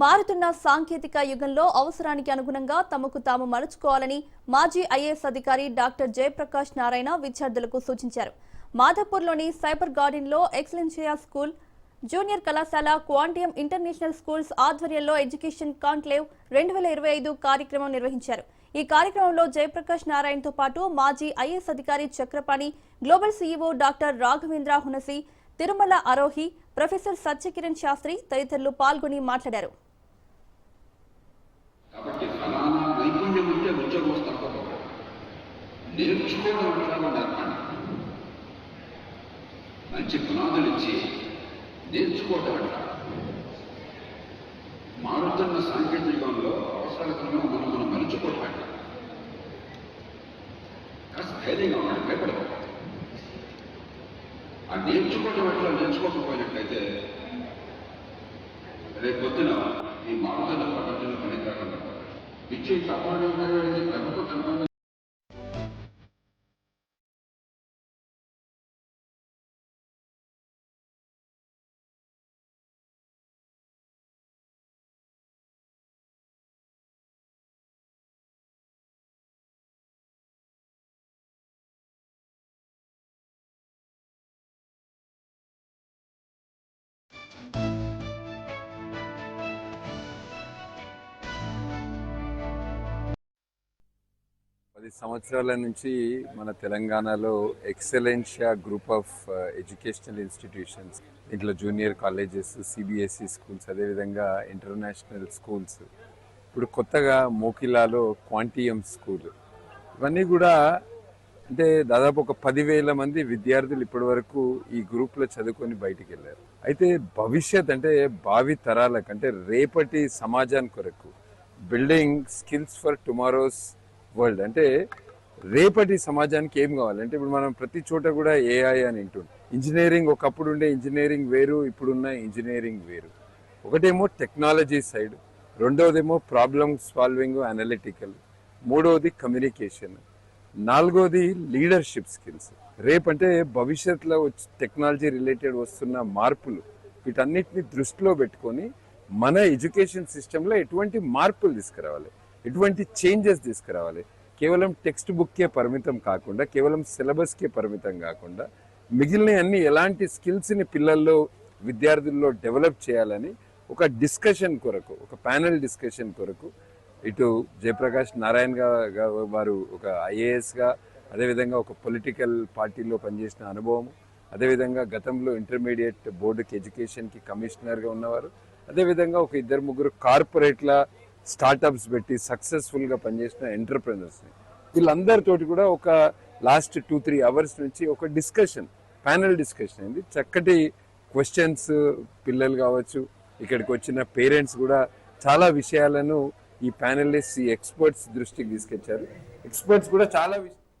మారుతున్న సాంకేతిక యుగంలో అవసరానికి అనుగుణంగా తమకు తాము మలుచుకోవాలని మాజీ ఐఏఎస్ అధికారి డాక్టర్ జయప్రకాష్ నారాయణ విద్యార్థులకు సూచించారు. మాధవపూర్లోని సైబర్ గార్డెన్లో ఎక్సలెన్షియా స్కూల్, జూనియర్ కళాశాల, క్వాంటియం ఇంటర్నేషనల్ స్కూల్స్ ఆధ్వర్యంలో ఎడ్యుకేషన్ కాన్క్లేవ్ 2025 కార్యక్రమం నిర్వహించారు. ఈ కార్యక్రమంలో జయప్రకాష్ నారాయణతో పాటు మాజీ ఐఏఎస్ అధికారి Chakrapani, global CEO doctor Raghavendra Hunasi, Tirumala Arohi, professor Satyakiran Shastri తదితరులు పాల్గొని మాట్లాడారు. కాబట్టి ఫలానా నైపుణ్యం ఉంటే ఉద్యోగం తప్పదు. నేర్చుకోవడం నేర్పండి, మంచి పునాదులు ఇచ్చి నేర్చుకోవడం మారుతున్న సాంకేతికంలో అవసరాలను మనం మలుచుకోవడం కాస్త ధైర్యంగా ఉండాలి, భయపడకూడదు. ఆ నేర్చుకోవడం నేర్చుకోకపోయినట్లయితే రేపు పొద్దున ఈ మారుతున్న ప్రపంచంలో పనికిరాకుండా ఇచ్చే తప్పని ప్రభుత్వం సంవత్సరాల నుంచి మన తెలంగాణలో ఎక్సలెన్షియా గ్రూప్ ఆఫ్ ఎడ్యుకేషనల్ ఇన్స్టిట్యూషన్స్, ఇంట్లో జూనియర్ కాలేజెస్, సిబిఎస్ఈ స్కూల్స్, అదేవిధంగా ఇంటర్నేషనల్ స్కూల్స్, ఇప్పుడు కొత్తగా మోకిలాలో క్వాంటియం స్కూల్, ఇవన్నీ కూడా అంటే దాదాపు ఒక 10,000 మంది విద్యార్థులు ఇప్పటి వరకు ఈ గ్రూప్లో చదువుకొని బయటికి వెళ్ళారు. అయితే భవిష్యత్ అంటే భావి తరాలకు, అంటే రేపటి సమాజానికి కొరకు building skills for tomorrow's world, అంటే రేపటి సమాజానికి ఏం కావాలంటే ఇప్పుడు మనం ప్రతి చోట కూడా ఏఐ అని వింటుంది. ఇంజనీరింగ్, ఒకప్పుడు ఉండే ఇంజనీరింగ్ వేరు, ఇప్పుడున్న ఇంజనీరింగ్ వేరు. ఒకటేమో టెక్నాలజీ సైడ్, రెండవదేమో ప్రాబ్లమ్ సాల్వింగ్ అనలిటికల్, మూడవది కమ్యూనికేషన్, నాలుగోది లీడర్షిప్ స్కిల్స్. రేపంటే భవిష్యత్తులో టెక్నాలజీ రిలేటెడ్ వస్తున్న మార్పులు, వీటన్నిటిని దృష్టిలో పెట్టుకొని మన ఎడ్యుకేషన్ సిస్టంలో ఎటువంటి మార్పులు తీసుకురావాలి, ఎటువంటి చేంజెస్ తీసుకురావాలి. కేవలం టెక్స్ట్ బుక్కే పరిమితం కాకుండా, కేవలం సిలబస్కే పరిమితం కాకుండా మిగిలిన అన్ని ఎలాంటి స్కిల్స్ని పిల్లల్లో, విద్యార్థుల్లో డెవలప్ చేయాలని ఒక డిస్కషన్ కొరకు, ఒక ప్యానెల్ డిస్కషన్ కొరకు ఇటు జయప్రకాష్ నారాయణ వారు ఒక ఐఏఎస్గా, అదేవిధంగా ఒక పొలిటికల్ పార్టీలో పనిచేసిన అనుభవం, అదేవిధంగా గతంలో ఇంటర్మీడియట్ బోర్డుకి ఎడ్యుకేషన్కి కమిషనర్గా ఉన్నవారు, అదేవిధంగా ఒక 2-3 కార్పొరేట్ల స్టార్టప్స్ పెట్టి సక్సెస్ఫుల్గా పనిచేసిన ఎంటర్ప్రెనర్స్ని, వీళ్ళందరితోటి కూడా ఒక లాస్ట్ 2-3 అవర్స్ నుంచి ఒక డిస్కషన్, ప్యానెల్ డిస్కషన్ అయింది. చక్కటి క్వశ్చన్స్, పిల్లలు కావచ్చు, ఇక్కడికి వచ్చిన పేరెంట్స్ కూడా చాలా విషయాలను ఈ ప్యానెలిస్ట్, ఈ ఎక్స్పర్ట్స్ దృష్టికి తీసుకొచ్చారు. ఎక్స్పర్ట్స్ కూడా చాలా